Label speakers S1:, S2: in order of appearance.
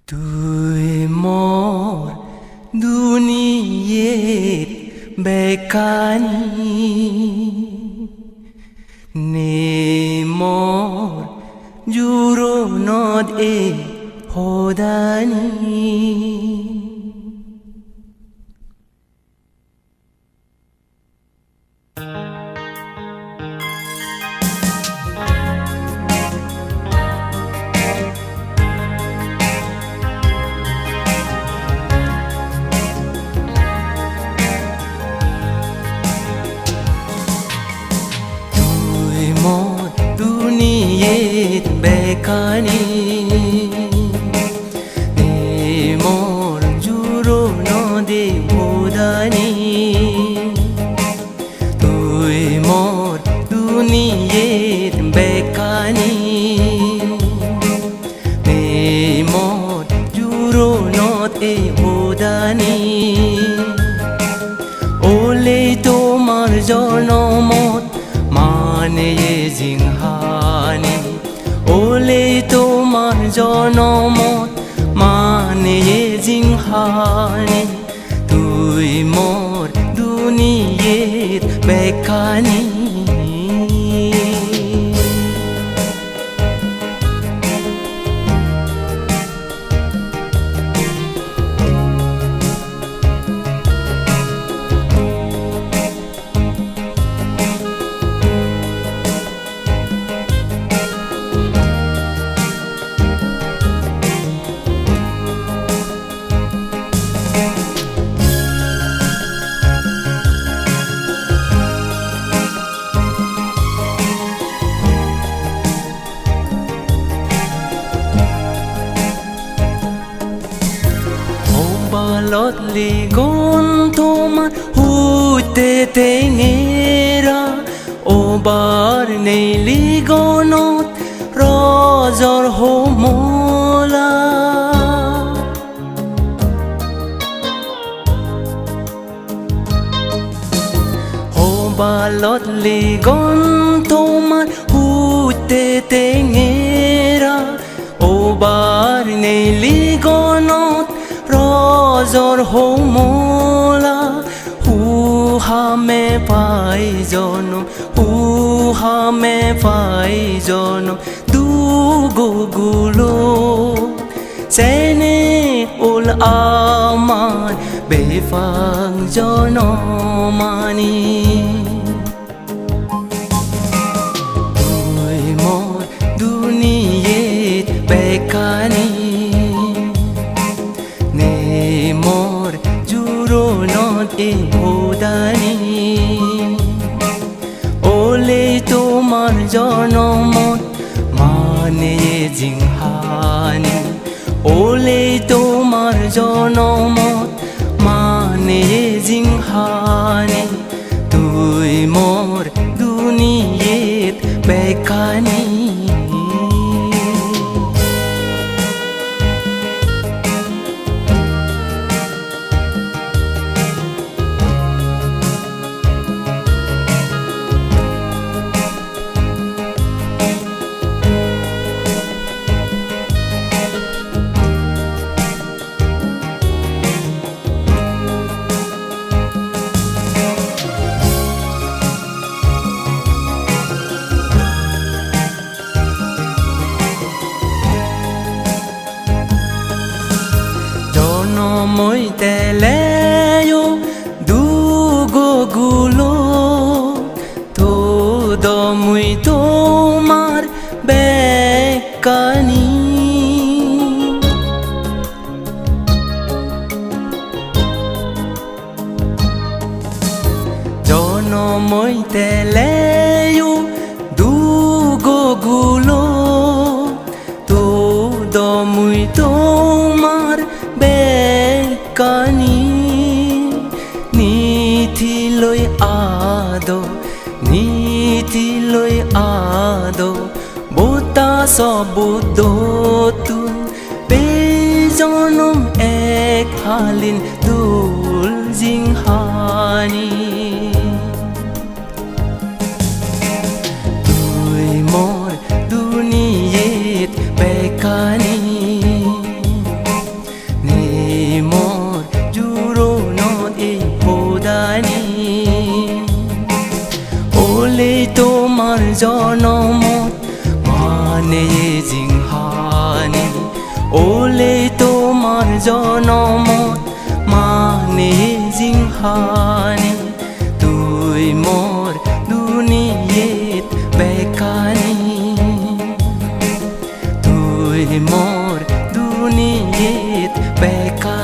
S1: তুই মোর দুনিয়েত বেকানি নে মোর জুরনত হোদানি দুনিয়েত বেকানি নে মোর জুরনদে হোদানি তুই মোর দুনিয়েত বেকানি নে মোর জুরনদে হোদানি ওলে তোমার জনমত মানে জিংহানি ওলে তোমার জনমত মানে জিংহানি তুই মোর দুনিয়ের বেকানি Balotli gontomar hute tengera obar neili gonot rozor homola balotli gontomar hute tengera obar neili gonot rozor homola hame pai pai jono dugo gulo sene ul aman befang jono mani tuy mor duniyet bekani মোর জুরনত হোদানি ওলে তোমার জনমত মানে জিংহানি ওলে তোমার জনমত মানে জিংহানি তুই মোর দুনিয়েত বেকানি moi teleyo dugo gulo todo mui tomar bekani jono moi teleyo dugo gulo todo mui tomar bekani nithiloi ado bota sobudo tun bejonom ek halin dul jinghani tuy mor duniyet bekani বলে তোমার জনমত মানে জিংহানি তুই মোর দুনিয়েত বেকানি তুই মোর দুনিয়েত বেকানি